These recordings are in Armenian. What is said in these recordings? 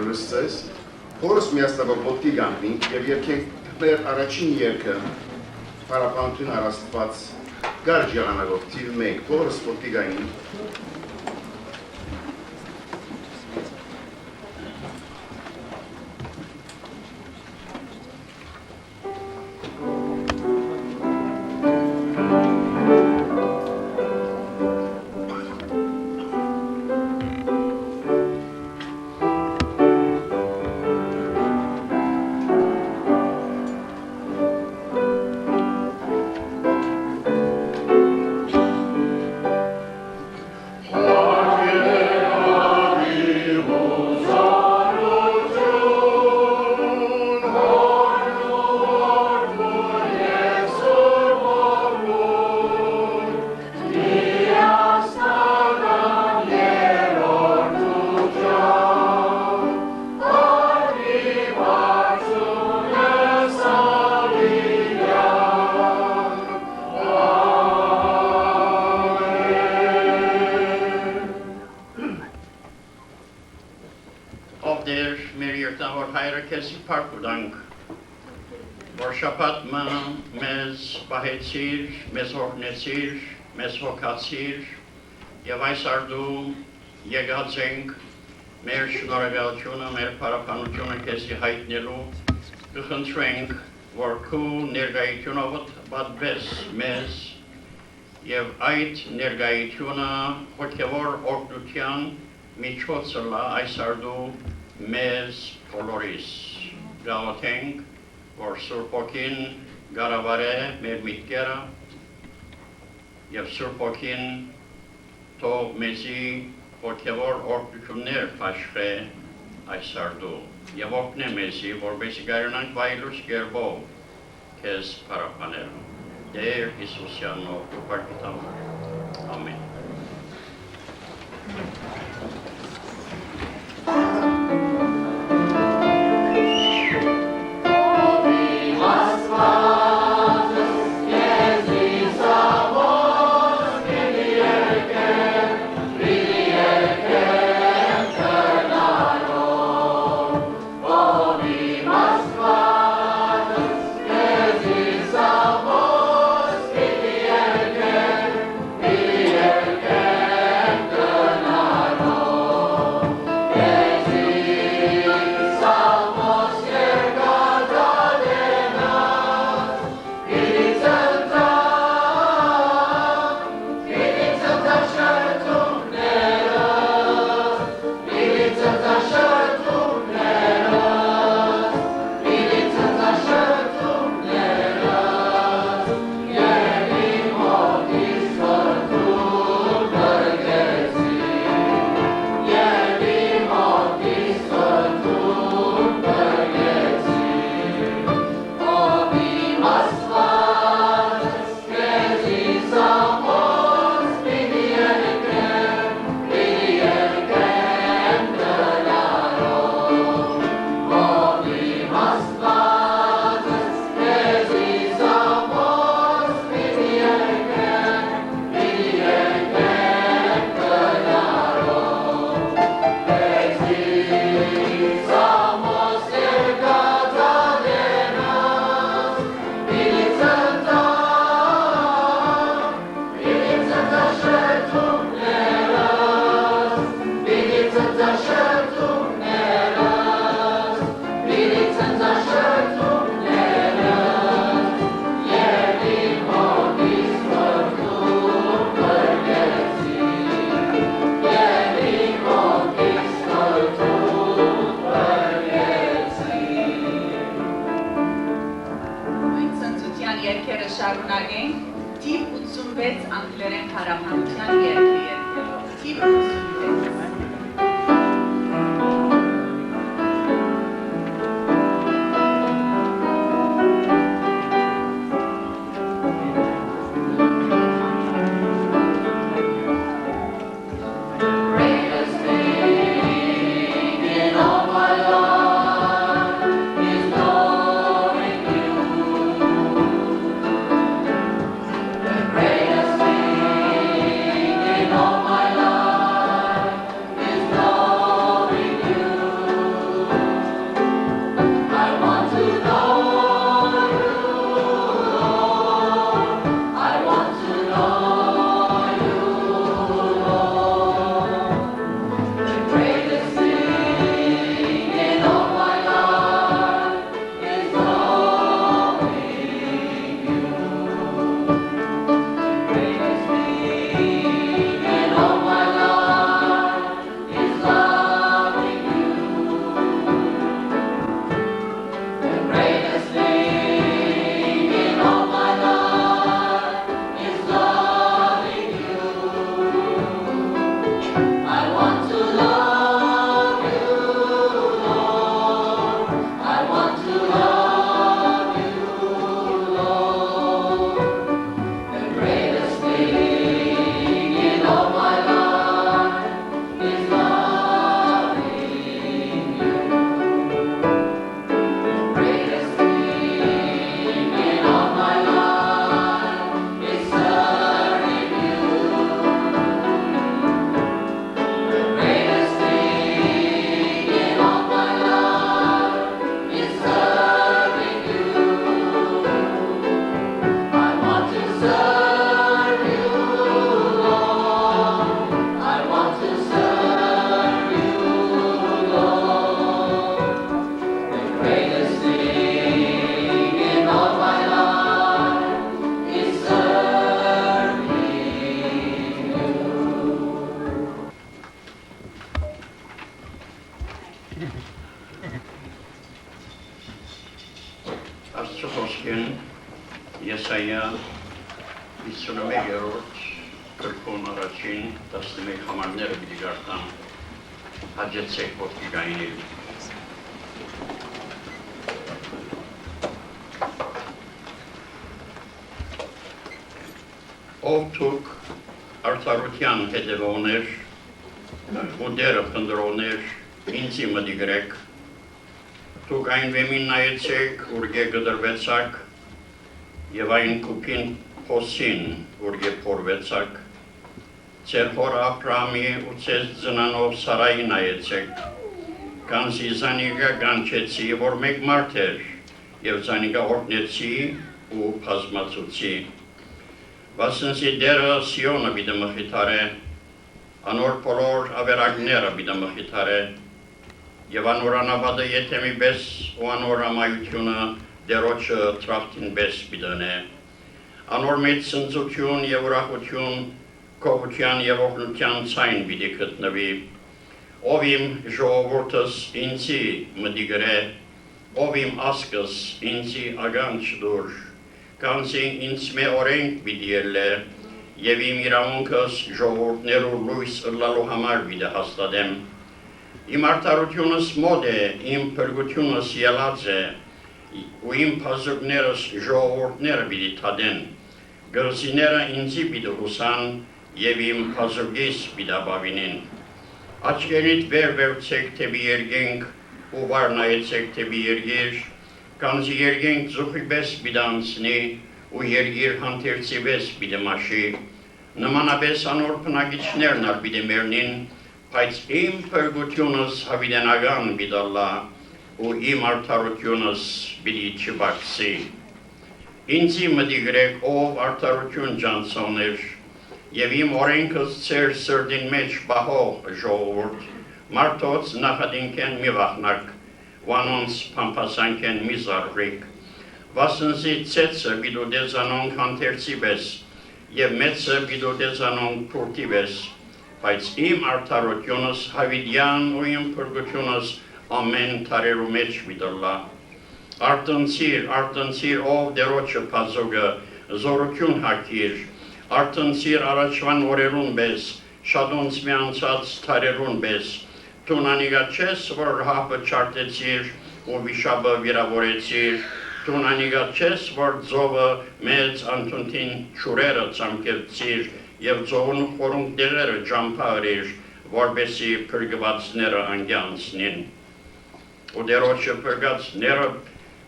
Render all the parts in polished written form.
բոլորս ձեզ, բոլորս միասնաբար ոտքի գանքնենք և երկենք մեր առաջին երկը պարապանություն առաստված գարջ եղանագով թիվ մենք, բոլորս ոտքի գանին մեզ հոգնեցիր, մեզ հոգացիր և այս արդում եկած ենք մեր շնորհակալությունը, մեր փառաբանությունը քեզի հայտնելու կխնդրենք, որ քո ներկայությունով պատվես մեզ և այդ ներկայությունը հոգևոր օգնության միջոցը լա այս արդում մեզ բոլորիս գաղութենք, որ Սուրբ Հոգին գարավարե մեր միտքերը և Սուրբ Հոգին թող մեզի հոգևոր օգնություններ փաշրե այս արդում և օգնե մեզի, որպեսզի կարողանանք վայելուչ կերպով քեզ փառաբանել։ Տեր Հիսուսի անունով ու բարքի համար։ Ամեն։ 51-րդ գրքոն առաջին 11 համարները պիտի գարտան հաջեցեք ոտքիգայիների։ Ով թուք արդարության հետևողներ ու դերը խնդրողներ ինձի մտի գրեք, թուք այն վեմին նայեցեք, ուրգե գդրվեցակ և այն կուպին փոսին, ուրգե փորվեցակ, ձեր հոր Աբրահամի ու ձեզ ծնանով Սարայի նայեցեք, կանզի զանիգա գանչեցի, որ մեկ մարդ էր և զանիգա օրհնեցի ու բազմացուցի։ Վասնզի դերը Սիոնը պիտի մխիթարե, անոր բոլոր ավերակները պիտի մխիթարե, և անոր անապատը եթեմի պես ու անոր ամայությունը դերոջը տրախտին պես պիտի դնե։ Անոր մեծ ցնծություն և ուրախություն, գոհության և օգնության ցայն պիտի գտնվի։ Ով իմ ժողովուրդս ինձի մտի գրե, ով իմ ազգս ինձի ականջ դուր, կանզի ինձ մե օրենք պիտի ելլե, և իմ իրավունքս ժողովուրդներու լույս ըլլալու համար պիտի հաստատեմ։ Իմ արդարությունս մոտ է, իմ փրկությունս ելած է, ու իմ փազուկներս ժողովուրդները պիտի թադեն, գրզիները ինձի պիտի հուսան, և իմ փազուկիս պիտի ապավինին։ Աչքերիդ վեր վերցեք թեպի երկենք, ու վար նայեցեք թեպի երգիր, կանզի երկենք ձուխի պես պիտի անցնի, ու երգիր հանդերձի պես պիտի մաշի, նմանապես անոր բնակիչներն ալ պիտի մեռնին, բայց իմ փրկությունս հավիտենական պիտի ըլլա, ու իմ արդարությունս պիտի չբացի։ Ինձի մտի գրեք, ով արդարություն ջանցողներ, և իմ օրենքս ձեր սրտին մեջ պահող ժողովուրդ, մարդոց նախադինքեն մի վախնակ, ու անոնց փամփասանքեն մի զարվրիկ, վասնզի ծեծը պիտի դեզանոնք հանդերձի պես, և մեծը պիտի դեզանոնք փուրդի պես, բայց իմ արդարությունս հավիտյան ու իմ փրկությունս ամեն թարերու մեջ պիտի ըլլա։ Արտնցիր, ով դերոջը փազուկը, զորություն հագիր, արտնցիր առաջվան օրերուն պես, շատոնց մի անցած թարերուն պես, դու նանիգա չես, որ հապը չարտեցիր ու վիշապը վիրավորեցիր, դու նանիգա չես, որ ձովը մեծ անթունթին չուրերը ծամկեցիր և ձողուն խորունկ դեղերը ջամփարիր, որպեսի փրկվածները անգյանցնին։ Ու դերոջը փրկածները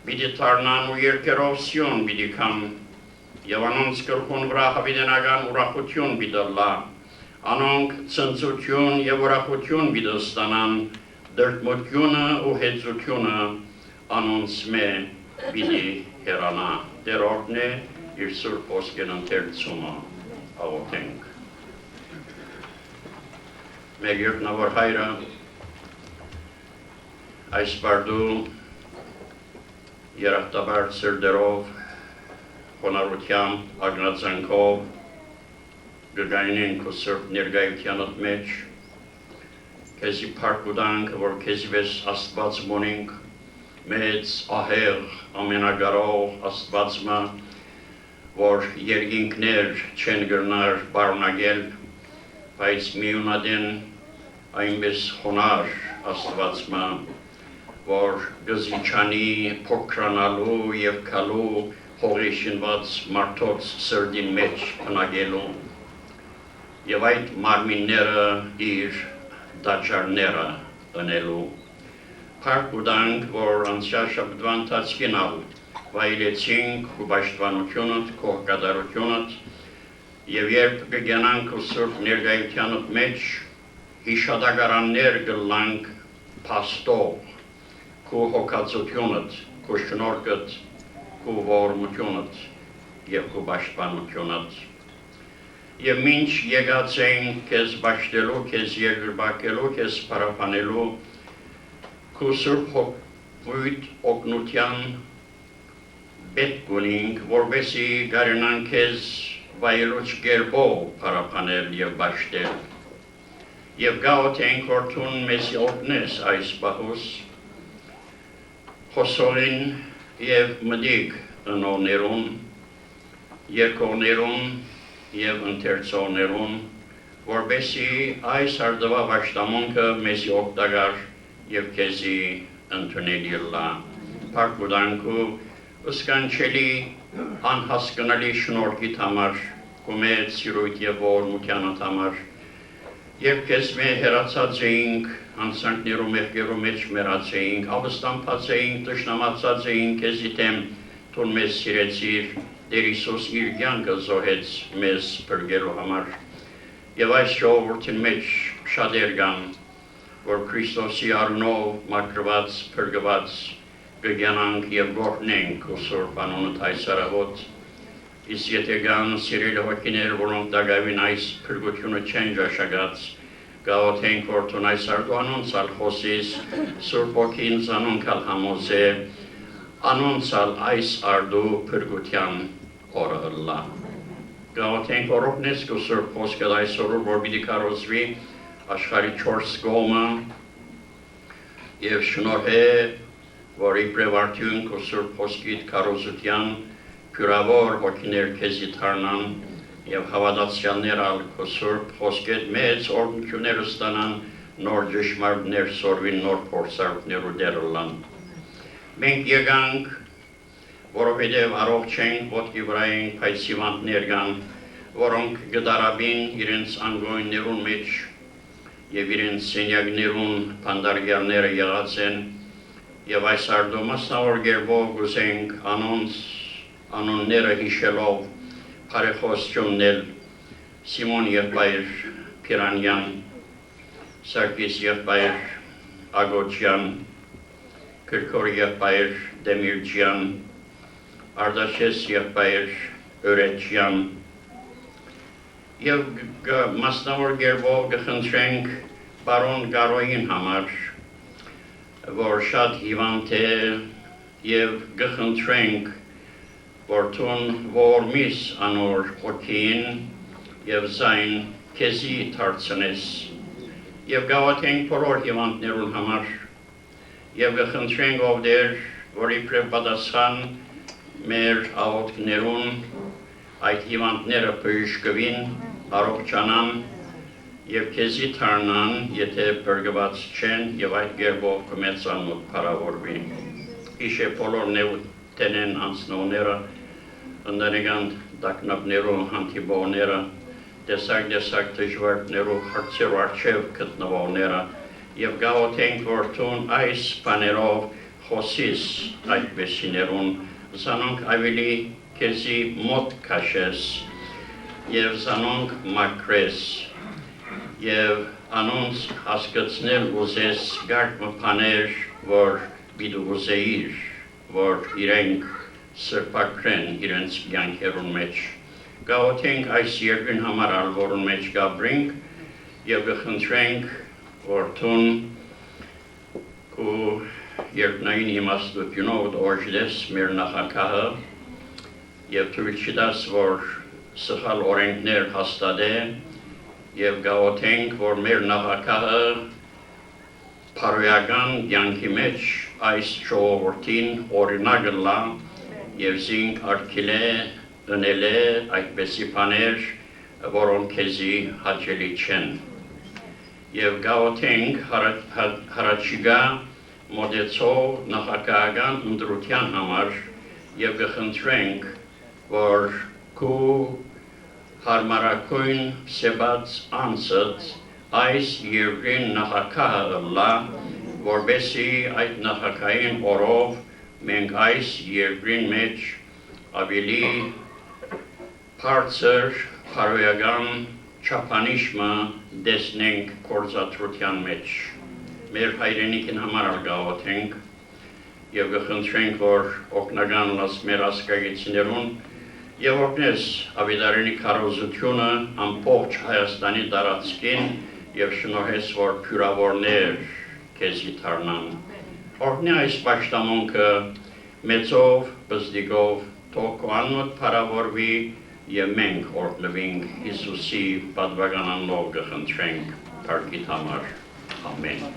պիտի դառնան ու երկերով Սիոն պիտի քան, և անոնց գլխուն վրա հավիտենական ուրախություն պիտի ըլլա, անոնք ցնծություն և ուրախություն պիտի ստանան, դրդմտությունը ու հեծությունը անոնց մե պիտի հեռանա։ Տեր օրհնե իր սուրբ ոսկեն ընթերցումը աղոթենք։ Մեր երկնավոր Հայրը, այս բարդու երախտաբար սրդերով, խոնարհությամբ, ագնացանքով գգայնեն քո սուրբ ներկայությանդ մեջ, քեզի փառք, որ քեզի պես Աստված մոնենք, մեծ ահեղ ամենագարող Աստվածը, որ երկինքներ չեն գրնար բարունագել, բայց միունադեն այնպես խոնար Աստվածը, որ գզիչանի փոքրանալու և կալու հողի շինված մարդոց սրդին մեջ բնագելու և այդ մարմինները իր դաջարները ընելու։ Փառք ու տանք, որ անցյալ շաբաթվա ընթացքին վայելեցինք ու պաշտպանությունդ, քո հակատարությունդ, և երբ կգնանք ու սուրբ ներկայությանդ մեջ հիշատակարաններ կլանք փաստող քո հոգացությունդ, քո շնորհքդ, քո ողորմությունդ և քո պաշտպանությունդ։ Եվ մինչ եկած ենք քեզ պաշտելու, քեզ երկրպագելու, քեզ փառաբանելու, քո սուրբ հոգույթ օգնության պետք ունենք, որպեսզի կարողանանք քեզ վայելուչ կերպով փառաբանել և պաշտել։ Եվ գաղութենք, որ դու մեզ օգնես այս պահուս, խոսողին և մտիկ ընողներուն, երկողներուն և ընթերցողներուն, որբեսի այս արդվա վաշտամոնքը մեզի օգտակար և քեզի ընդունելի լա, պարկուդանքու ըսկանչելի անհասկնալի շնորհքիդ համար, կումեծ սիրույթ և ողորմությանդ համար, և քեզ մե հեռացած էինք, անցանքներու մեղքերու մեջ մեռած էինք, ավստամբած էինք, տշնամացած էինք քեզի դեմ, թուն մեզ սիրեցիր, Տեր Հիսուս իր կյանքը զոհեց մեզ փրկելու համար, և այս ժողովրդին մեջ շատեր կան, որ Քրիստոսի առնով մաքրված, փրկված կգյանանք և գործնենք ու Սուրբ անունդ այս առավոտ, իսկ եթե կան սիրելի հոգիներ, որոնք դակավին այս փրկությունը չեն ճաշակած, գաղութենք որ թուն այս արդու անոնցալ խոսիս, Սուրբ Հոգին զանոնքալ համոզե, անոնցալ այս արդու փրկության օրը հլլա։ Գաղութենք որ օգնես կու Սուրբ խոսքդ այսօր, որ պիտի կարոզվի աշխարհի 4 կողմը և շնորհե, որ իբրև արդյունք ու Սուրբ խոսքիդ կարոզության փյուրավոր հոգիներ քեզի դառնան և հավատացյալներ ալ քո Սուրբ խոսքեդ մեծ օրհնություններ ստանան, նոր ճշմարտներ սորվին, նոր փորձարկներու դեր լան։ Մենք եկանք, որովհետև առողջ ենք, ոտքի վրա ենք, բայց հիվանդներ կան, որոնք գդարաբին իրենց անգույններուն մեջ և իրենց սենյակներուն փանդարգյալները եղած են, և այս արդու մասնավոր գերբով գուզենք անոնց անունները հիշելով բարեխոսություննել Սիմոն եղբայր Փիրանյան, Սարգիս եղբայր Ագոջյան, Կրկոր եղբայր Դեմիրջյան, Արդաշես եղբայր Օրեջյան, և մասնավոր գերբով կխնդրենք պարոն Գարոյին համար, որ շատ հիվանդ է և կխնդրենք, որ թուն ողորմիս անոր հոգին և զայն քեզի դարձնես, և գաղութենք բոլոր հիվանդներուն համար, և կխնդրենք ով Տեր, որ իբրև պատասխան մեր աղոթքներուն այդ հիվանդները բժշկվին, առողջանան և քեզի դառնան, եթե փրկված չեն և այդ կերպով կմեծանոտ փառավորվի։ Իշե բոլոր նեուտենեն անցնողները, ընտանեկան տագնապներու հանդիպողները, տեսակ դժվարներու հարցերու առջև գտնվողները, և գաղութենք որ թուն այս բաներով խոսիս այդպեսիներուն, զանոնք ավելի քեզի մոտ քաշես և զանոնք մաքրես և անոնց հասկացնել ուզես գարկ մփաներ, որ պիտի ուզեիր, որ իրենք սրբակրեն իրենց կյանքերուն մեջ։ Գաղութենք այս երկրին համար ալ որուն մեջ գաբրենք և կխնդրենք, որ թուն քու երկնային իմաստությունով օրժդես մեր նախագահը և թույլ չտաս, որ սխալ օրենքներ հաստատե և գաղութենք, որ մեր նախագահը փարոյական կյանքի մեջ այս ժողովրդին օրինակ լա և զինք արգելե, ընելե այդպեսի բաներ, որոնք քեզի հաճելի չեն։ Եվ գաղութենք հարաճիգա մոտեցող նախագահական ընտրության համար և կխնդրենք, որ քու հարմարակույն սեբած անձդ այս երկրին նախագահը լա, որբեսի այդ նախագահին օրով մենք այս երկրին մեջ ավելի բարձր փարոյական չափանիշը տեսնենք գործադրության մեջ։ Մեր հայրենիքին համար արգաղոթենք և կխնդրենք, որ օգնական լաս մեր ասկագիցներուն և օգնես ավետարանի քարոզությունը ամբողջ Հայաստանի տարածքին և շնորհես, որ փյուրավորներ քեզի դառնան։ Օրհնի այս պաշտամունքը մեծով, բզդիկով, թող քո անունդ փառավորվի և մենք օրհնվենք Հիսուսի պատվական անունով կխնդրենք փառքիդ համար։ Ամեն։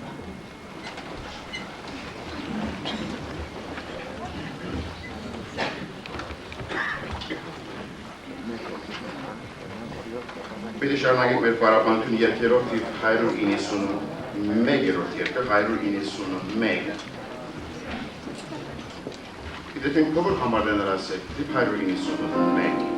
Պետք է շարունակենք մեր պարապանություն երկերով թիվ 191-րդ երկը, 191։ Գիտեք փոքր համարներն ասեք, թիվ 191։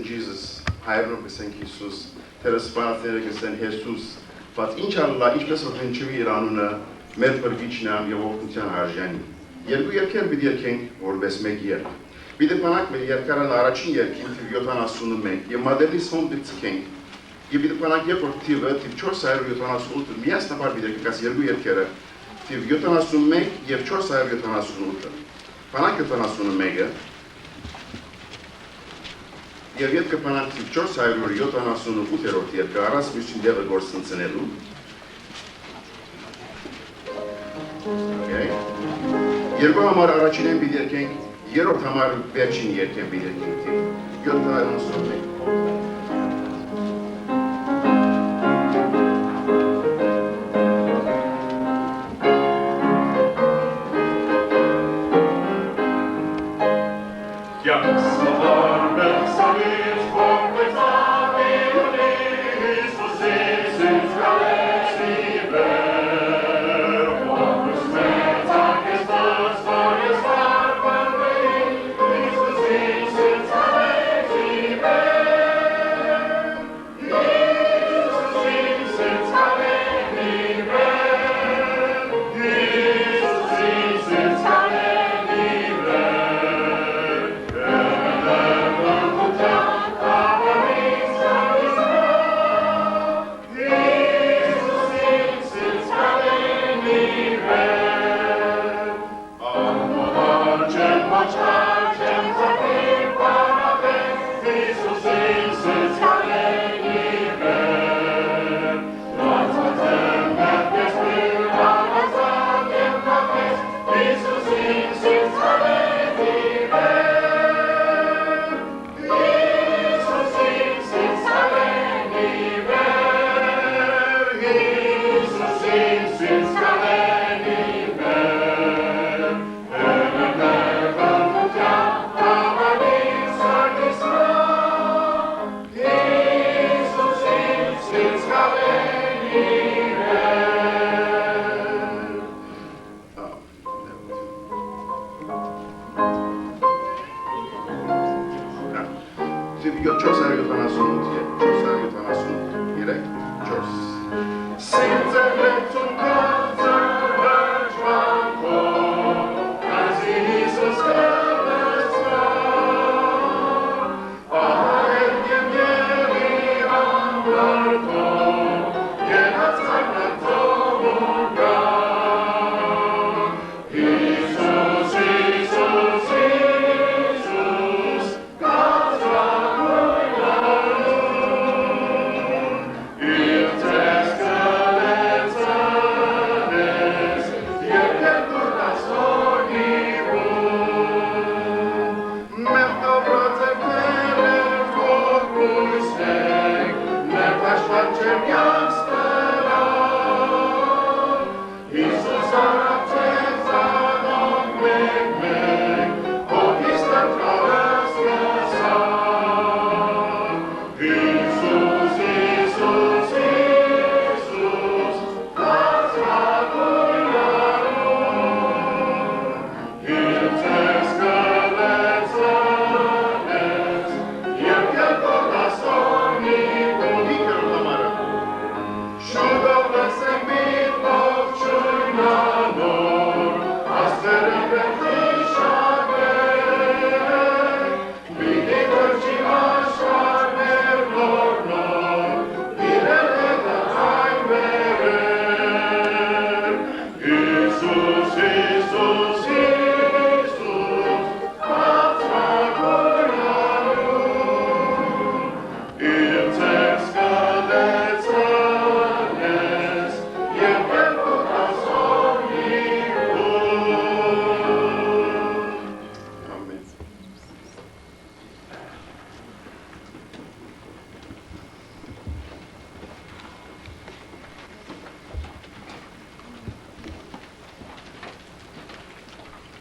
Jesus, հայերով գսենք Հիսուս, թերսպանացները գսեն Հեսուս, բայց ինչ Ալլա, ինչպես որ հնչվի իր անունը, մեր բրգիչն է եւ ողջունության արժանի։ Երկու երկեր պիտի երկենք որպես մեկ երկ։ Պիտի բանակ մեր երկարան առաջին երկին թիվ 71 եւ մադելիս հոմ դիցքենք։ Եվ պիտի բանակ երկրորդ թիվը թիվ 478-ը միասնաբար պիտի կգաս երկու երկերը թիվ 71 եւ 478-ը։ Բանակ 71-ը Եվ ետ կպանակ թիվ 478-րդ երկը առանց մյուսին դեղը գործընծնելու։ Երկու համար առաջին են պիտի երկենք, երրորդ համար վերջին երկեն պիտի երկենք թիվ 791։ Amen.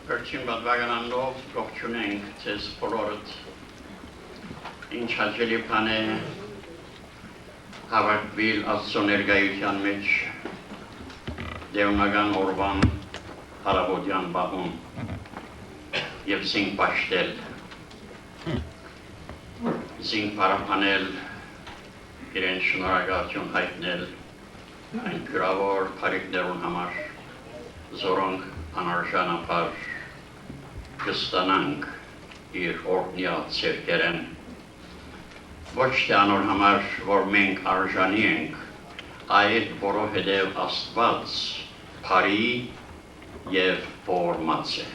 Վերջին բադվագանանով ողջունենք ձեզ բոլորդ, ինչ հաճելի բան է հավաքվել Աստծո ներկայության մեջ դեյունական օրվան հարավոտյան բահում և զինք պաշտել, զինք պարապանել, իրեն շնորհակալություն հայտնել այն գրավոր բարիքներուն համար, զորոնք անարժանապար կստանանք իր օրհնյալ ցերկերեն, ոչ թե անոր համար, որ մենք արժանի ենք, այլ որովհետև Աստված բարի և ողորմած է։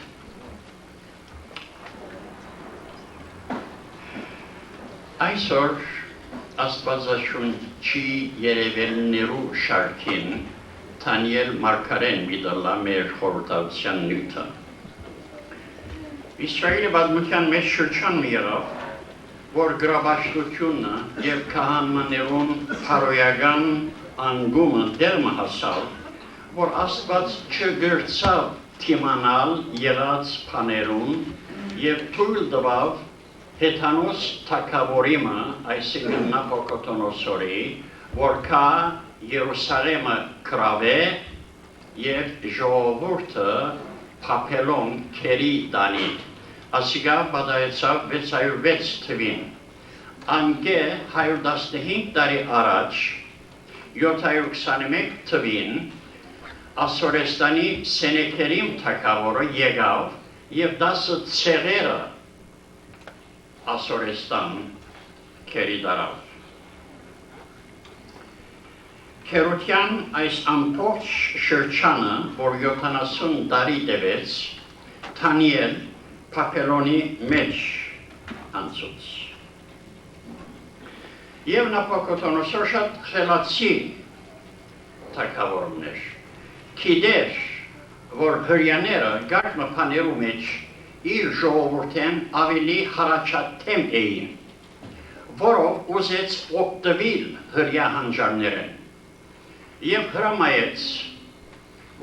Այսօր Աստվածաշունչի երևելներու շարքին Դանիել Մարգարեն միտալա մեր խորհրդության նյութը։ Իսրայելի պատմության մեջ շրջան մի եղավ, որ գրաբաշխությունը և քահանաներուն փարոյական անգումը դերմը հասավ, որ Աստված չգրցավ թիմանալ եղած բաներուն և թույլ տվավ Հեթանոս թագավորիմը, այսինքն Նաբուկոդոնոսորի, որ կա Երուսաղեմը գրավե և ժողովուրդը Բաբելոն քերի տանի, ասիկա պատահեցավ 606 թվին, անգե 115 տարի առաջ 721 թվին Ասորեստանի Սենեքերիմ թագավորը եկավ և 10 ցեղերը Ասորեստան քերի տարավ։ Քերության այս ամբողջ շրջանը, որ 70 տարի տևեց, Դանիել Բաբելոնի մեջ անցուց։ Եվ Նաբուկոդոնոսոր շատ խելացի թագավորներ, գիտեր, որ հրյաները գարմը բաներու մեջ իր ժողովուրդեն ավելի հառաջադեմ էին, որով ուզեց օգտվել հրյա հանճարներեն, և հրամայեց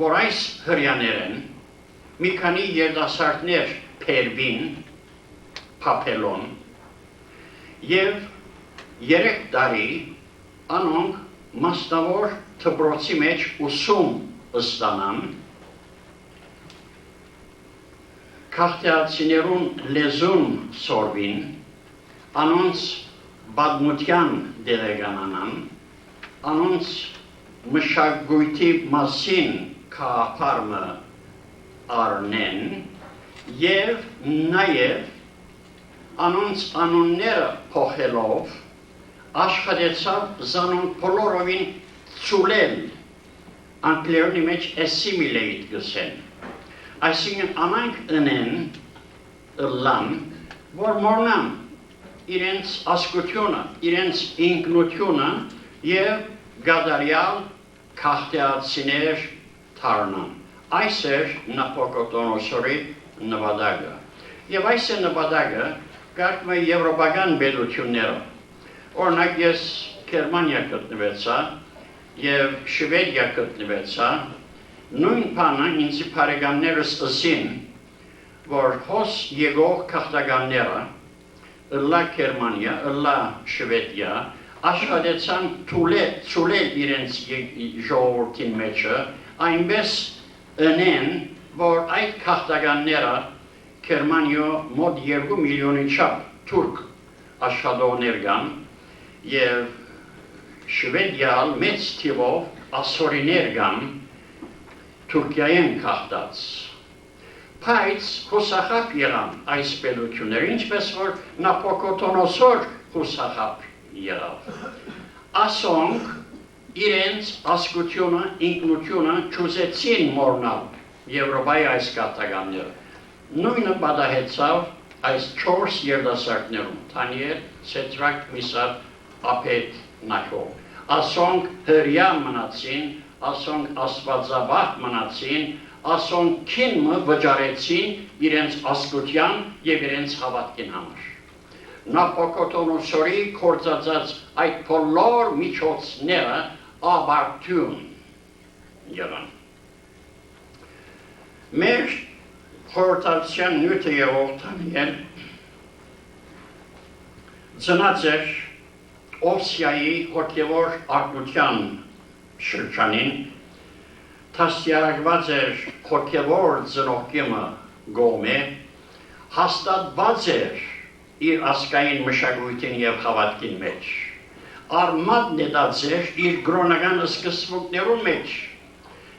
որ այս հրյաներեն մի քանի երդասարտներ Փերբին, Փափելոն եւ 3 տարի անոնք մասնավոր դպրոցի մեջ ուսում ստանան քաղաքացիներուն լեզուն սորվին, անոնց բադմության դերեգանանան, անոնց մշակույթի մասին կապարմը առնեն եւ նաեւ անոնց անունները փոխելով աշխատեցավ զանոնք բոլորովին ծուլել անգլերենի մեջ assimilate գսեն այսինքն անանք ընեն լան որ մորնան իրենց ասկությունը իրենց ինքնությունը եւ գադարյալ քաղաքացիներ դառնան այս էր Նապոկոդոնոսորի նպատակը եւ այս նպատակը կարգում է եվրոպական պետությունները օրինակ ես Գերմանիա գտնվեցա եւ Շվեդիա գտնվեցա նույն բանը ինձ բարեկամներս ասին որ հոս եկող քաղաքականները լա Գերմանիա լա Շվեդիա աշխատեցան ծուլել իրենց ժողովրդին մեջը այնպես ընեն որ այդ քաղաքականները Գերմանիա մոտ 2 միլիոնի չափ թուրք աշխատողներ կան եւ Շվեդիա մեծ թիվով ասորիներ կան Թուրքիայեն քաղաքած բայց հուսախապ եղան այս պետությունները ինչպես որ Նապոկոդոնոսոր հուսախապ եղավ ասոնք իրենց ասկությունը ինքնությունը չուզեցին մոռնալ Եվրոպայի այս քաղաքականները նույնը պատահեցավ այս 4 երդասարտներում Դանիել, Սեդրակ, Միսակ, Աբեդ, Նախոր ասոնք հրյա մնացին ասոնք աստվածաբախ մնացին ասոնք քինը վճարեցին իրենց ասկության եւ իրենց հավատքին համար Նապոկոդոնոսորի կործածած այդ բոլոր միջոցները աբարտուն եղան մեր խորհրդարության նյութը եղող Դանիել ծնած էր Օսիայի հոգևոր արտության շրջանին դաստիարակված էր հոգևոր ծնողքիմը գոմե հաստատված էր իր ասկային մշակույթին եւ հավատքին մեջ արմատ նետացեր իր գրոնական սկզբունքներում մեջ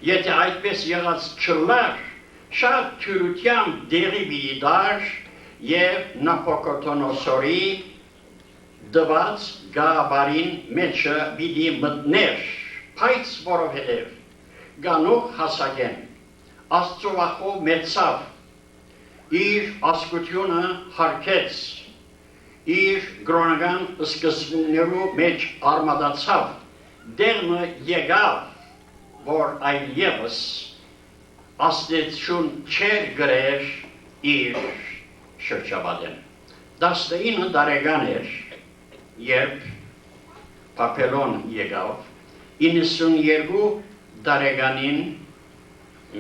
եթե այդպես եղած չլար շատ թյուրությամբ դերի բիդար եւ Նապոկոդոնոսորի դված գաբարին մեջը բիդի մտներ բայց որովհետև գանող հասակեն աստծովախով մեծավ իր ասկությունը հարկեց իր գրոնական սկզբունքներու մեջ արմատացավ դերմը եկավ որ այլևս աստեցություն չեր գրեր իր շրջապատեն 19 տարեկան էր երբ Փափելոն եկավ 92 տարեկանին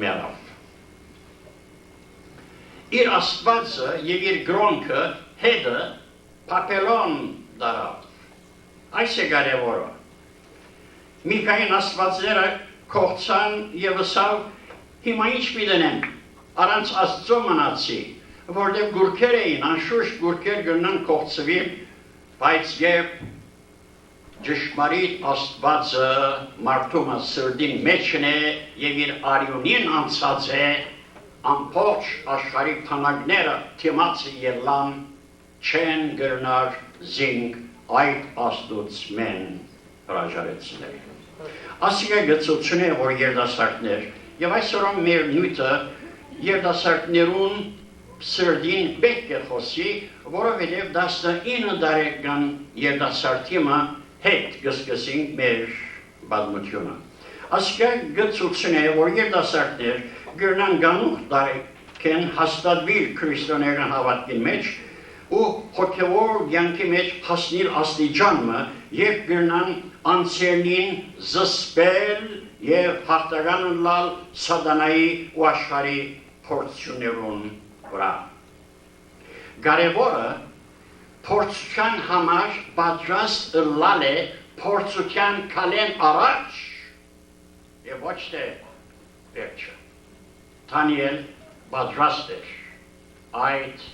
մեռավ իր աստվածը եւ իր գրոնքը հետը Փափելոն դարավ այս է կարևորը մի քանի աստվածները կողցան եւ ասավ հիմա ինչ պիտենեմ առանց աստծո մնացի որտեղ գուրքեր էին անշուշտ գուրքեր գնան կողցվի բայց երբ ճշմարիտ աստվածը մարդու սրտին մեջն է եւ իր արյունին անցած է ամբողջ աշխարհի փանակները թիմացի ելան չեն գրնար զինք այդ աստուծմեն հրաժարեցնել ասիկա գծությունը որ երդասարտներ եւ այսօր մեր նույնը երդասարտներուն սրդին պետք է խոսի որովհետև 19 տարեկան երդասարտիմը հետ գսկսենք մեր բադմությունը ասիկա գծությունը որ երդասարտներ գրնան գանուխ տարեկեն հաստատվիր քրիստոնեական հավատքին մեջ ու հոգևոր յանքի մեջ հասնիլ աստիճանը եւ գնան անցելին զսպել եւ հաղթական լալ սատանայի ու աշխարհի փորձություններուն վրա։ Կարևորը փորձության համար պատրաստ լալ է փորձության կալեն առաջ եւ ոչ թե վերջը։ Դանիել պատրաստ էր այդ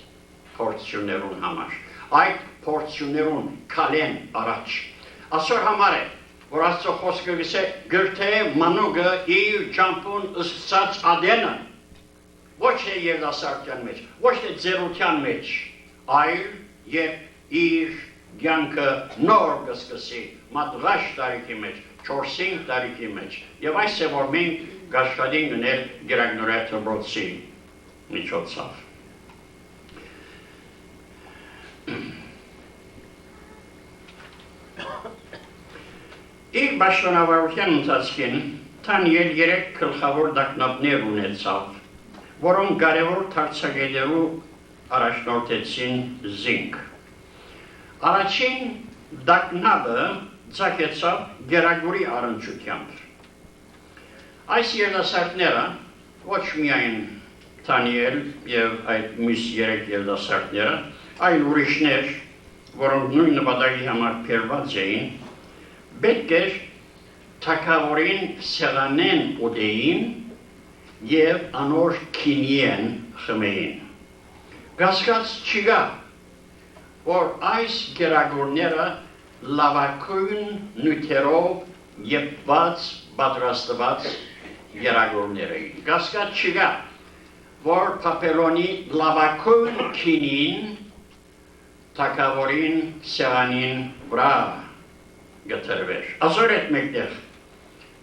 փորձություններուն համար, այդ փորձություններուն կալեն առաջ։ Այսօր համար է, որ Աստծո խոսքը գսե գրթե մանուկը իր ճամփուն ըսծած ադենը, ոչ թե երիտասարդության մեջ, ոչ թե ձեռության մեջ, այլ եւ իր կյանքը նոր կսկսի, մատղաշ տարիքի մեջ, 4-5 տարիքի մեջ, եւ այս է, որ մենք գաշխատին գնել գերագնորայ դպրոցի միջոցով։ Իր պաշտոնավարության ընթացքին Դանիել 3 գլխավոր դակնապներ ունեցավ, որոնք կարևոր դարձակետերու առաջնորդեցին զինք։ Առաջին դակնապը ցակեցավ գերագուրի առնչությամբ։ Այս երիտասարդները ոչ միայն Դանիել եւ այդ մյուս 3 երիտասարդները, այլ ուրիշներ, որոնք նույն նպատակի համար փերված էին, պետք էր թագավորին սեղանեն ուտեին եւ անոր քինիեն խմեին։ Գասկած չկա, որ այս գերագուրները լավագույն նյութերով եփված պատրաստված գերագուրներ էին։ Գասկած չկա, որ Պապելոնի լավագույն քինին թագավորին սեղանին վրա գտրվեր։ Այսօր այդ մեկտեղ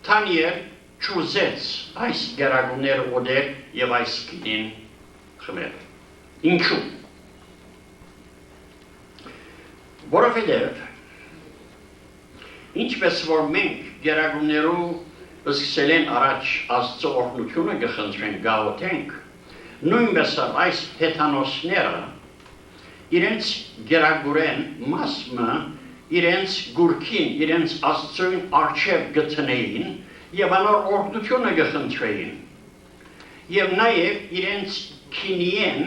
Դանիել չուզեց այս գերագուներ ուտել եւ այս քինին խմել։ Ինչու՞։ Որովհետեւ ինչպես որ մենք գերագուներու սկսել են առաջ Աստծո օրհնությունը գխնդրեն գաղութենք, նույնպես այս հեթանոսները իրենց գերագուրեն մասը իրենց գուրքին, իրենց Աստծոյն արչև գտնեին եւ անոր օրհնությունը գխնդրեին։ Եվ նաեւ իրենց քինիեն,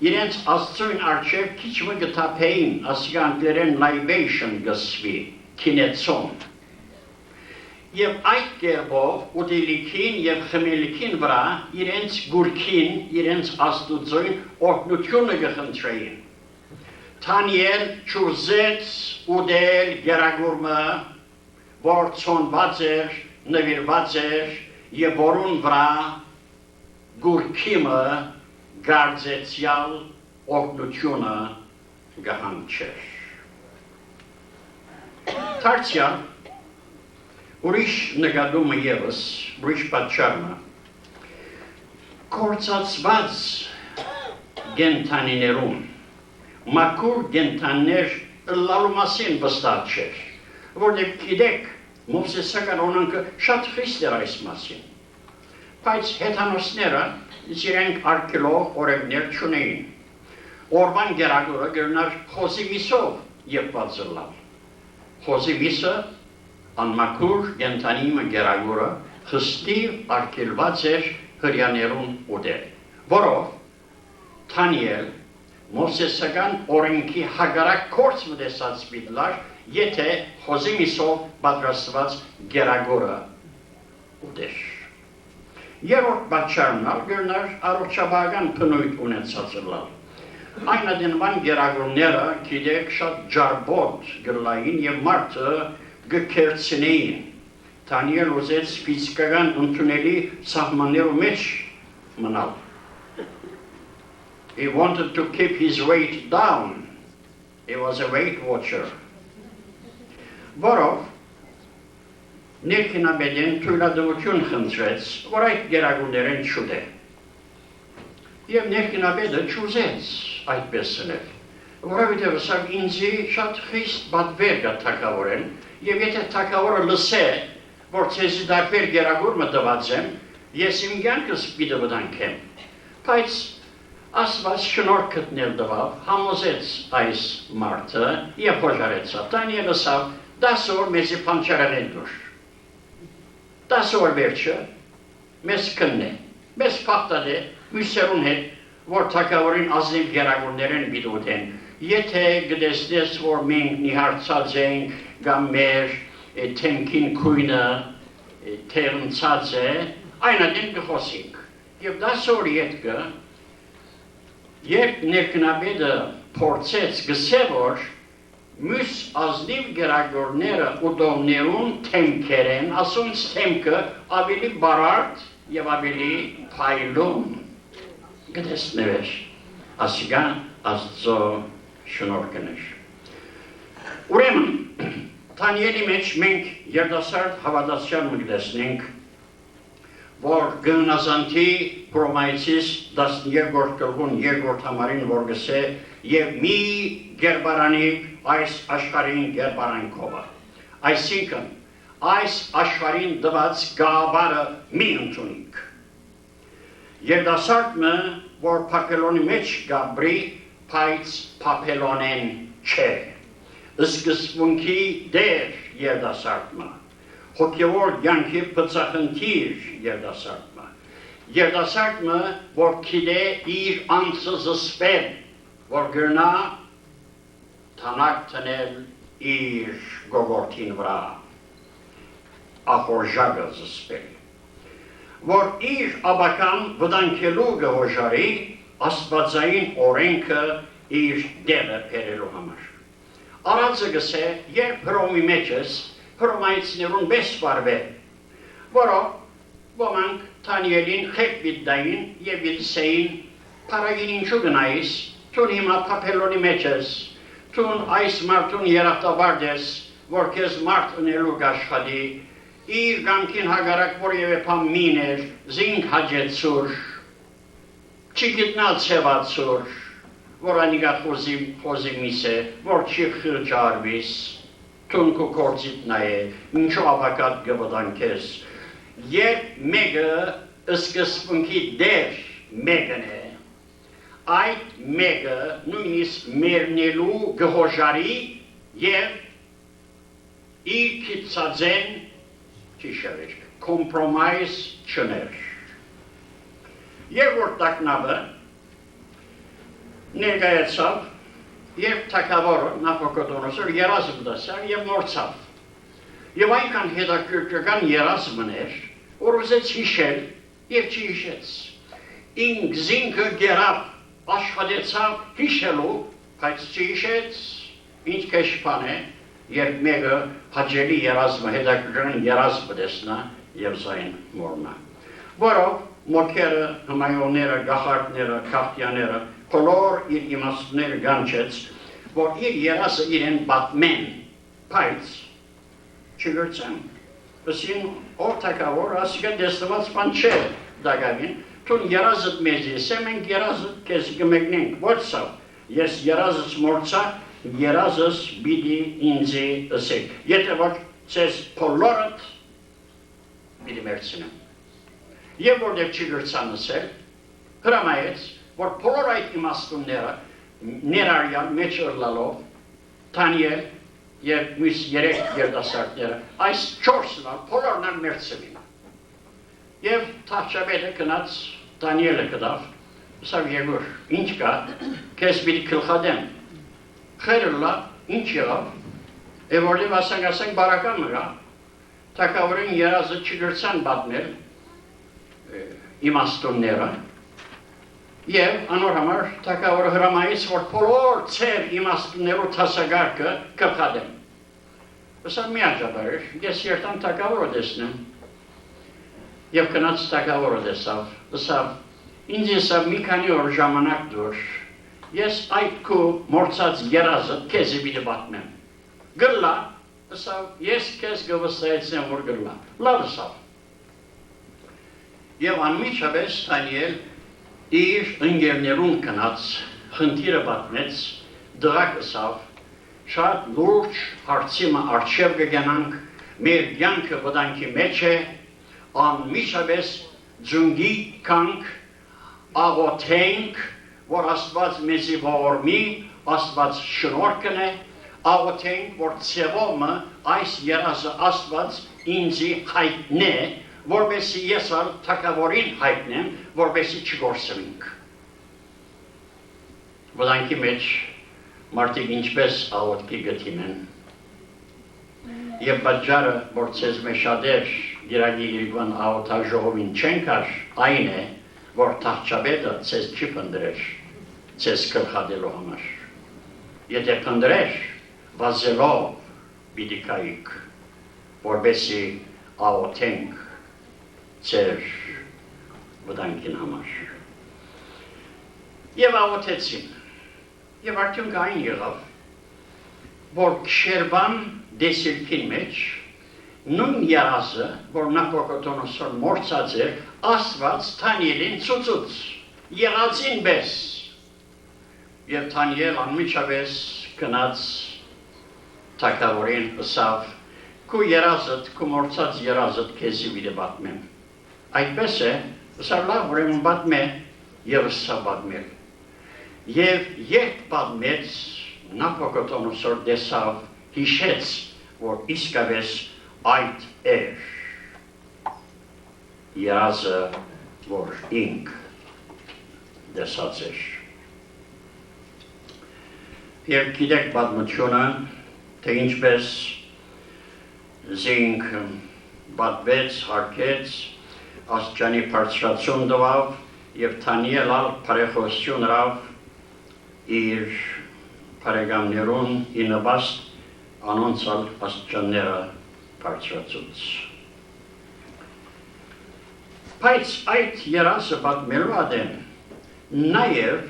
իրենց Աստծոյն արչև քիչը գտապեին, ասիգանտերեն libation գսվի, քինեցոն։ Եվ այդ կերպով ուտելիքին եւ խմելիքին վրա իրենց գուրքին, իրենց Աստուծոյն օրհնությունը գխնդրեին։ Դանիել չուզեց ուտել գերագուրմը, որ ցոնված էր, նվիրված էր եւ որուն վրա գուրքիմը գարձեցյալ օրհնությունը գահանչեր։ Դարձյալ ուրիշ նկատումը եւս, ուրիշ պատճառը կորցածված գենթանիներուն մաքուր գենթաններ լալու մասին վստահ չէր, որտեղ գիտեք, Մովսեսական օրենքը շատ խիստ էր այս մասին, բայց հեթանոսները իրենք արգելող օրենքներ չունեին։ Օրվան գերագուրը գրնար խոզի միսով եփված լալ։ Խոզի միսը անմաքուր գենթանի գերագուրը խստիվ արգելված էր հրյաներուն ուտել, որով Դանիել Մովսեսական օրենքի հակառակ գործ մտեցած պիտլար, եթե խոզի միսով պատրաստված գերագուրը ուտեր։ Երրորդ պատճառն գրնար առողջապահական բնույթ ունեցած լալ։ Այն adinvan գերագուրները գիտեք շատ ջարբոտ գրլային եւ մարդը գկերցնեին։ Դանիել ուզեց ֆիզիկական ընդունելի սահմաններու մեջ մնալ։ He wanted to keep his weight down. He was a weight watcher. Որով ներքինաբեդեն թույլատվություն խնդրեց, որ այդ գերագուներեն չուտե։ Եվ ներքինաբեդը չուզեց այդպես սնել, որովհետև սա ինձի շատ խիստ պատվեր գա թագավորեն, եւ եթե թագավորը լսե, որ ցեզի դարբեր գերագուր մտված եմ, ես իմ կյանքս պիտի վտանգեմ։ Բայց Աստված շնորհ գտնել տվավ, համոզեց այս մարդը եւ հոժարեցավ։ Դանիելը ասավ, 10 օր մեզ փանչարեն դուր։ 10 օր վերջը մեզ կնե, մեզ փախտadե, մյուսերուն հետ, որ թագավորին ազնիվ գերագուրներեն բիդուտեն։ Եթե գտեսնես, որ մենք նիհարցած ենք, կամ մեր թեմքին քույնը թերնցած է, այն adin կխոսենք։ Եվ 10 օր ետքը, երբ ներքնաբեդը փորձեց գսե որ մյուս ազնիվ գերագորները ուդովներուն թեմքեր են, ասոնց թեմքը ավելի բարարդ եւ ավելի փայլուն գտեսներ, ասիգա աստծո շնորհքներ։ Ուրեմն, Դանիելի մեջ մենք երդասարդ հավատացյալ մգտեսնենք, որ գնազանթի պրոմայցիս 12-րդ գլխուն 2-րդ համարին որ գսե եւ մի գերբարանի այս աշխարհին գերբարանքովը։ Այսինքն այս աշխարհին դված գաբարը մի ընդունիկ։ Երդասարտը որ Պապելոնի մեջ գաբրի փայց Պապելոնեն չէ։ Սկզբունքի դեր երդասարտը հոգևոր կյանքի բծախնդիր երդասարտը։ Երդասարտը, որ գիտե իր անձը զսպել, որ գրնա թանակ տնել իր գողորտին վրա, ախորժագը զսպել, որ իր աբական վտանգելու գհոժարի աստվածային օրենքը իր դերը բերելու համար։ Արածը գսե, երբ հրոմի մեջ ես, հրոմայցիներուն բես վարվել, որով ոմանք Դանիելին խեք բիդդային և բիդսեին պարագին ինչու գնայիս, թուն հիմա Պապելոնի մեջ ես, թուն այս մարդուն երախտաբարդ ես, որ կեզ մարդ ընելու գաշխադի, իր գամքին հագարակ որ և էպամ միներ, զինք հաջեցուր, չի գիտնալ ծևացուր, որ անիգա խոզի միս է, որ չի խրջարվիս, թունքու կործիտնա է, ինչու աբակատ գվդանքես, երբ մեկը սկզբունքի դեր մեկն է, այդ մեկը նույնիսկ մերնելու գհոժարի և իր կիցածեն չի շավեր, կոմպրոմայս չներ։ Եվ որ տակնավը ներկայացավ և թագավորը Նաբուկոդոնոսոր երազմ դասավ և մորցավ։ Եվ այնքան հետաքրքրական երազմն էր, որ ուզեց հիշել և չի հիշեց։ Ինք զինքը գերավ, աշխատեցավ հիշելու, բայց չի հիշեց, ինչ կեշպան է, երբ մեկը հաջելի երազմը, հետաքրքրական երազմը տեսնա և զայն մորնա։ Որով մոքերը, հմայոնները, գախարդները, քաղտյաները, բոլոր իր իմաստները գանչեց, որ իր երազը իրեն բատմեն, բայց չգրծեն։ Վսին ով թագավոր ասիկա դեսնված բան չէ դագավին, թուն երազըտ մեզ եսե, մենք երազըտ կեզ գմեգնենք, ոչ սավ, ես երազս մորցա, երազս բիդի ինձի ըսեք, եթե որ ծես բոլորըտ բիդի մերցինեմ։ Եվ որդև չգրծան ըսել, հրամայեց, որ բոլոր այդ իմաստունները ներարյալ մեջ ըրլալով, Դանիել և մյուս 3 երդասարտները, այս 4-ն բոլորն են մերցվին։ Եվ թահճաբետը կնաց Դանիելը կդավ, սավ եգուր, ինչ կա, կեզ բիդի կլխադեմ, խերըլլա, ինչ եղավ, և որդև ասանք բարական մրա, թագավորին երազը չգրծան բատնել իմաստունները, և անոր համար թագավորը հրամայեց, որ բոլոր ծեր իմաստուններու թասագարկը կրխադեմ։ Վսավ մի աջաբար էր, ես երտան թագավորը դեսնեմ, և կնաց թագավորը դեսավ, վսավ, ինձ եսավ մի քանի օր ժամանակ դուր, ես այդ քու մորցած երազը կեզի բիդի բատմեմ։ Գրլա, վսավ, ես կեզ գվստայեցնեմ, որ գրլա, լավ վսավ։ Եվ անմիջապես Դանիել իր ընկերներուն կնաց, խնդիրը բատմեց, դրակ ըսավ, շատ լուրջ հարցիմը արջև կգենանք, մեր կյանքը վտանգի մեջ է, անմիջապես ձունգի կանք, աղոթենք, որ Աստված մեզի ողորմի, Աստված շնորհ կնե, աղոթենք, որ ցևոմը այս երազը Աստված ինձի հայտնե, որպեսզի ես ալ թագավորին հայտնեմ, որպեսզի չգործվենք։ Վտանգի մեջ մարդիկ ինչպես աղոթքի գտիմեն։ Եվ պատճառը, որ ցեզ մեջադեր գիրագի իրգվան աղոթաժողովին չեն կար, այն է, որ թաղճաբետը ցեզ չի պնդրեր, ցեզ կրխադելու համար։ Եթե պնդրեր, վազելով պիտի կայիք, որպեսզի աղոթենք ձեր վտանգին համար։ Եվ աղոթեցին, եւ արդյունքը այն եղավ, որ Քշերվան դեսիլքին մեջ նույն երազը, որ Նաբուկոդոնոսոր մորցած էր, Աստված Դանիելին ցուցուց, եղածին պես, եւ Դանիել անմիջապես գնաց թագավորին ասավ, քու երազդ, քու մորցած երազդ քեզի վիդե պատմեմ։ Այդպես է, ասավ լավ, ուրեմն պատմե, եւ ասավ պատմել։ Եվ երբ պատմեց, Նաբուկոդոնոսոր տեսավ, հիշեց, որ իսկապես այդ էր երազը, որ ինք տեսած էր։ Եվ գիտեք պատմությունը, թե ինչպես զինք պատվեց, հարկեց, աստիճանի բարձրացում տվավ եւ Դանիել ալ բարեխոսություն ռավ իր բարեկամներուն ի նպաստ անոնցալ աստիճանները բարձրացուց։ Բայց այդ երազը պատմելու ադեմ նաև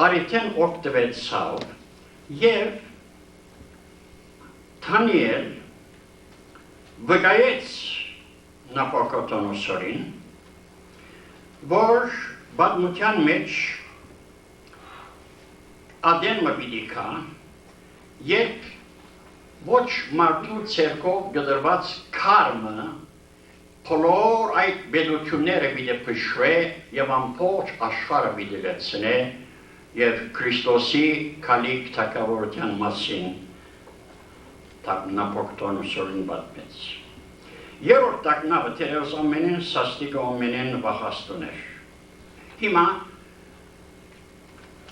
արիթեն օգտվեցավ եւ Դանիել վկայեց Նաբուկոդոնոսորին, որ պատմության մեջ ադենը պիտի կա, երբ ոչ մարդու ցերկով գդրված քարմը բոլոր այդ բեդությունները պիտի փշրե եւ ամբողջ աշխարհը պիտի լցնե եւ Քրիստոսի քալիք թագավորության մասին Նաբուկոդոնոսորին պատմեց։ Երրորդ տագնապը թերևս ամենեն սաստիկը ամենեն վախաստուն էր։ Հիմա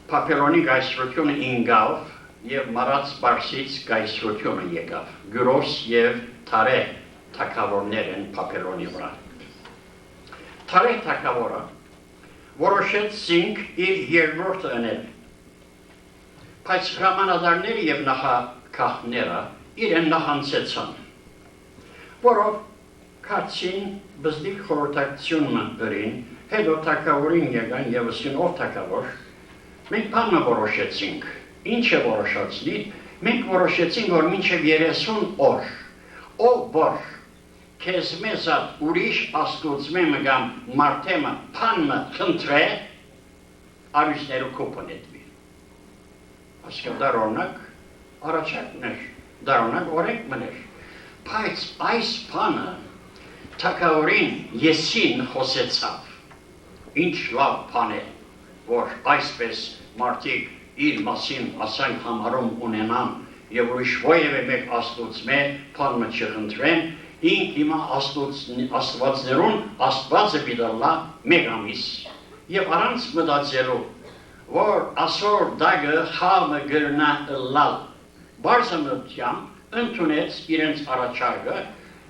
Պապելոնի գայսրությունը ինգավ եւ մարած Պարսից գայսրությունը եկավ։ Գրոս եւ Թարե թագավորներ են Պապելոնի վրա։ Թարե թագավորը որոշեց զինք իր երկրորդը անել։ Բայց հրամանատարները եւ նախագահները իրեն նախանցեցան, որով քարցին բզդիկ խորհրդակցությունը գրին, հետո թագավորին եկան եւ ասին ով թագավոր, մենք բանը որոշեցինք, ինչ է որոշացնի, մենք որոշեցինք, որ մինչև 30 օր, ով որ քեզ մեզատ ուրիշ աստուծմեմը կամ մարդեմը բանը խնդրե, արույցներու կոպն էդվի։ Ասկա դարոնակ առաջակներ, դարոնակ օրենք մներ, բայց այս բանը թագավորին եսին խոսեցավ, ինչ լավ բան է, որ այսպես մարդիկ իր մասին ասանք համարում ունենան եւ ուրիշ ովևէ մեկ աստուծմե բանը չխնդրեն, ինք հիմա աստվածներուն աստվածը պիտի մեկ ամիս եւ առանց մտածելու, որ ասոր դագը խաղը գրնա լալ, բարձամտությամբ ընդունեց իրենց առաջարկը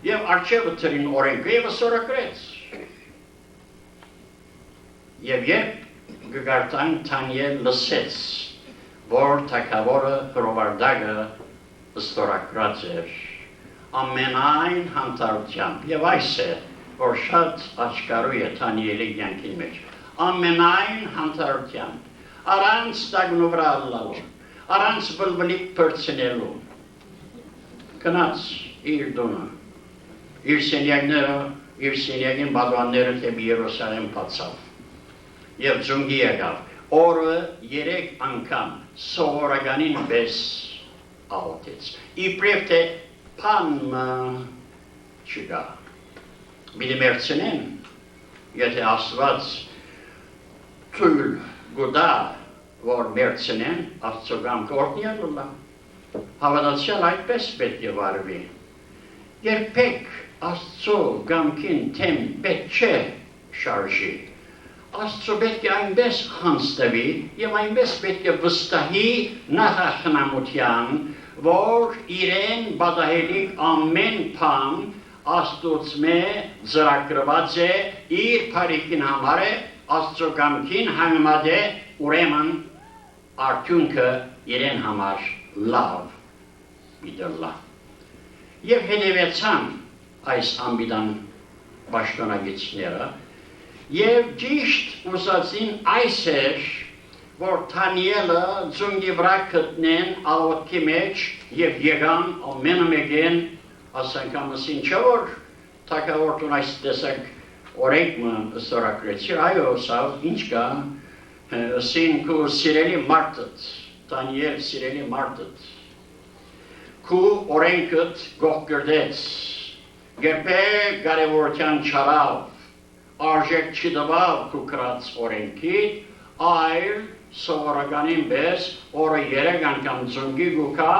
եւ արջևը թրին օրենքը եւ սորակրեց։ Եվ երբ գգարտան Դանիել լսեց, որ թագավորը հրովարտակը ստորագրած էր, ամենայն հանտարությամբ, եւ այս է, որ շատ աչքարու է Դանիելի կյանքի մեջ, ամենայն հանտարությամբ, առանց տագնու վրա ալլալու, առանց բլբլիկ պրծնելու, գնաց իր դունը, իր սենյակները, իր սենյակին բադուանները թեպի Երուսաղեմ բացավ եւ ձունգի եկավ, օրը 3 անգամ սովորականին պես աղոթեց, իբրև թե բանը չկա, պիտի մերցնեն, եթե Աստված թույլ գուդա, որ մերցնեն, Աստծո կամքը օրհնելուլա։ Հավատացյալ այդպես պետք է վարվի։ Երբեք Աստծո կամքին թեմ պետք չէ շարժի։ Աստծո պետք է այնպես հանձնվի եւ այնպես պետք է վստահի նախախնամության, որ իրեն բադահելիք ամեն բան Աստծո ծրագրված է իր բարիքին համար է, Աստծո կամքին համեմատ է, ուրեմն արդյունքը իրեն համար լավ գիտելա։ Եվ հետևեցան այս անբիդան պաշտոնագետները եւ ճիշտ ուզածին այս էր, որ Դանիելը ձունգի վրա գտնեն աղոթքի մեջ եւ եկան ամենամեկեն ասենք ամսին չէ որ թագավորտուն այս տեսակ օրենքը ստորագրեցի, այո, սա ինչ կա, սին քու սիրելի մարդդ, Դանիել սիրելի մարդդ, քու օրենքդ գողգրդեց, երբեք կարևորության չարավ, արժեք չդվավ քու կրած օրենքի, այլ սովորականին պես օրը 3 անգամ ձունգի գուկա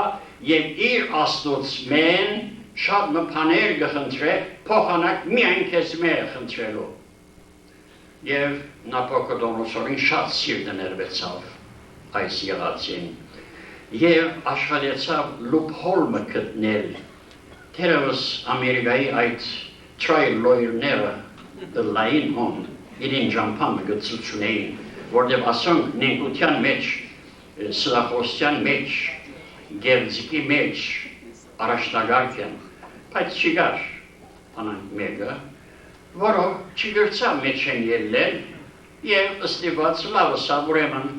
եւ իր Աստծոյն շատ մփաներ գխնդրե, փոխանակ միայն քեզ մեր խնդրելու։ Եվ Նաբուկոդոնոսորին շատ սիրտը ներվեցավ այս եղածին եւ աշխատեցավ լուփհոլը գտնել։ Թերևս Ամերիկայի այդ թրայլոյրները լայն հոն իրեն ճամփան գծությունեին, որտեղ ասոնք նենգության մեջ, սլախոսության մեջ, գերձիկի մեջ առաջնագարկ են, բայց չգար անանք մեկը, որը չգրծավ մեջ են ելնել և ըստիված լավը սա ուրեմն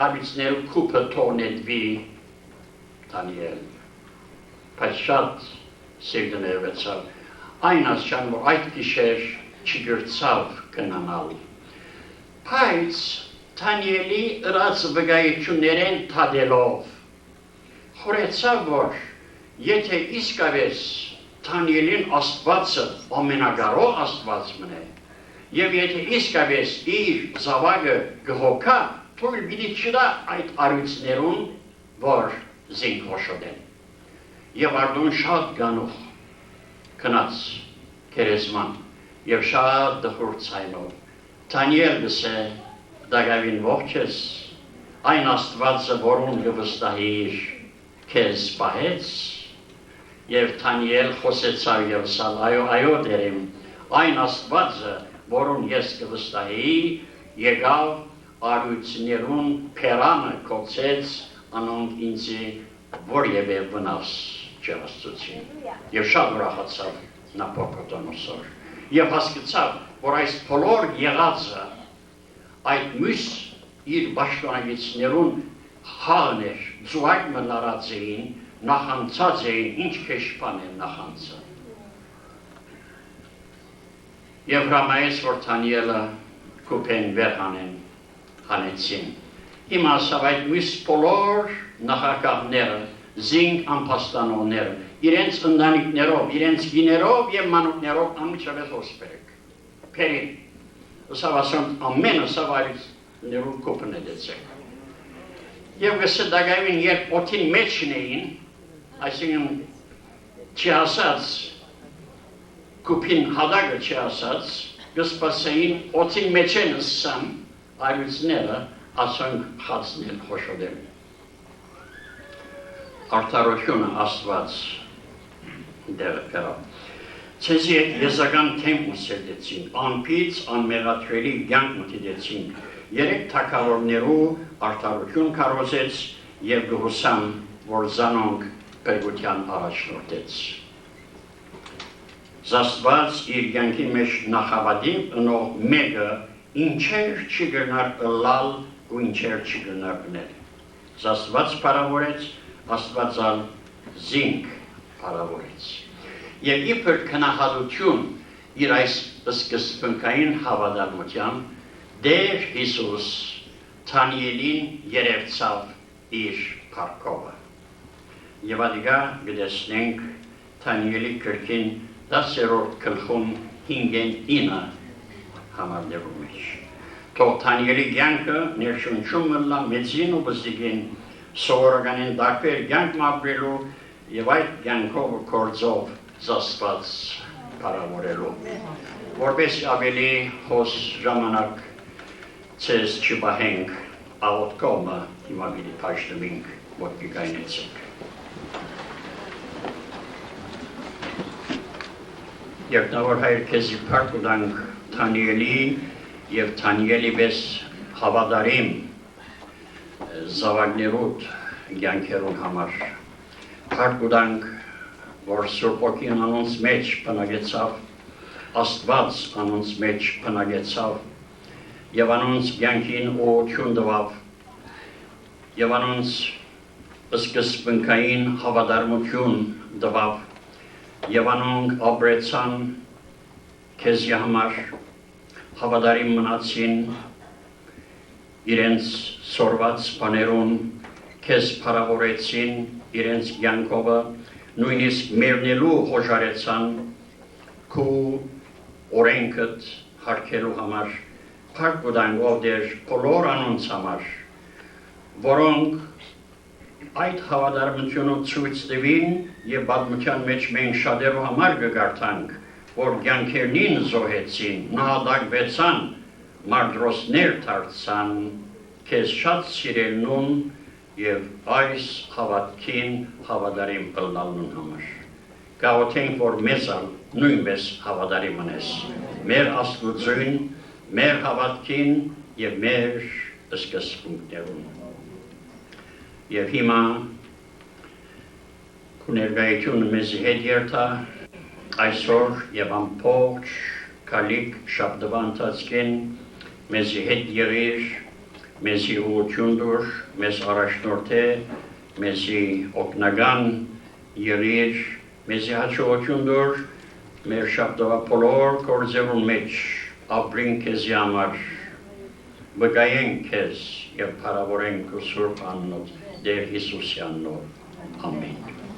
արիցներ կուպը թողնետվի Դանիել, բայց շատ սիրտը ներվեցավ, այն ասչան, որ այդ գիշեր չգրծավ կնանալ, բայց Դանիելի ըրած վգայություններեն թադելով, խորեցավ, որ եթե իսկավես Դանիելին Աստվածը ամենագարող Աստվածն է, եւ եթե իսկավես իր զավակը գհոգա, թույլ պիտի չտա այդ առույցներուն, որ զինք հոշոտեն։ Եվ արդուն շատ գանուխ կնաց քերեզման եւ շատ դխուր ցայնով Դանիել գսե դագավին ողջ ես, այն Աստվածը, որուն գվստահիր, քեզ պահեց, եւ Դանիել խոսեցավ եւ ասալ, այո դերեմ, այն Աստվածը, որուն ես գվստահի, եկավ առույցներուն փերանը կոչեց, անոնք ինձի որևէ վնաս չհասցուցին։ Եվ շատ ուրախացավ Նաբուկոդոնոսոր։ Եվ հասկացավ, որ այս բոլոր եղածը այդ մյուս իր պաշտոնագետներուն խաղն էր, ծուղակ մնարած էին, նախանցած էին, ինչ քեշպան են նախանցը։ Եվ հրամայեց, որ Դանիելը կուպեն վեր հանեցին։ Հիմա ասավ այդ մյուս բոլոր նախագահները, զինք ամպաստանողները, իրենց ընտանիքներով, իրենց գիներով եւ մանուկներով անմիջապես ոսպերեք։ Փերին։ Ասավ ասում ամենը սավարիցներուն կոպն edեցեք։ Եվ գսը դագավին երբ օթին մեջն էին, այսինքն չասած, կուպին հադագը չասած, գսպասեին օթին մեջ են ըսսան, արույցները ասոնք խացնել խոշոդել։ Արդարությունը Աստված դերը կերավ։ Ցեզի եզական թեմ ուսերդեցին, անպից, անմեղատրելի կյանք մտիդեցին, 3 թագավորներու արդարություն կարոզեց եւ գհուսան, որ զանոնք բերգության առաջնորդեց։ Աստված իր կյանքի մեջ նախավադին ընող մեկը ինչեր չգրնար ըլլալ ու ինչեր չգրնար գնել։ Աստված փառավորեց, Աստվածալ զինք փառավորեց։ Եվ իբր քնահատություն իր այս սկզբունքային հավատարմության Դեր Հիսուս Դանիելին երևցավ իր փառքովը։ Եվ ադիգա գտեսնենք Դանիելի գրքին 10-րդ գլխում 5-9 համարներու մեջ։ թող Թանիելի կյանքը ներշնչում մնա մեծին ու բզդիգին սովորականին դակվեր կյանք ապրելու եւ այդ կյանքով կործով զասված parավորելու որպես ավելի հոս ժամանակ ցես չբահենք աղոտ կողմը հիմագիրի պաշտմինք ոտքի կայնեցինք Երկնավոր հայր քեզի փառք ունենք Թանիելի եւ Թանիելի պես հավատարիմ զավակներուդ կյանքերուն համար փառք ունենք որ Սուրբ Օքին անոնց մեջ բնագեցավ Աստված անոնց մեջ բնագեցավ եւ անոնց կյանքին օգություն տվավ եւ անոնց սկզբնքային հավատարմություն տվավ Եվ անոնք ապրեցան քեզի համար հավատարիմ մնացին իրենց սորված բաներուն քեզ փառավորեցին իրենց կյանքովը նույնիսկ մեռնելու հոժարեցան քու օրենքդ հարգելու համար փառք ունենք ով դեր բոլոր անոնց համար որոնք Այդ հավատարմությունը ցույց տվին եւ պատմության մեջ մենք շատերու համար կգարտանք, որ կյանքերին զոհեցին, նահատակվեցան, մարդրոսներ դարձան, քեզ շատ սիրելնուն եւ այս հավատքին հավատարիմ ըլլալուն համար։ Գաղութենք, որ մեզալ նույնպես հավատարիմ անես, մեր Աստուծուն, մեր հավատքին եւ մեր սկզբունքներուն։ Եվ հիմա կուներգայությունը մեզի հետ երթա այսօր եւ ամբողջ կալիք շաբդվա ընթացքին մեզի հետ եղիր, մեզի ուղղություն դուր, մեզ առաջնորդե, մեզի օգնական եղիր, մեզի հաջողություն դուր, մեր շաբդվա բոլոր գործերուն մեջ ապրին քեզի համար, բգայենք քեզ եւ փառավորենք Սուրբ անունով Դեր Հիսուսյանով, ամեն։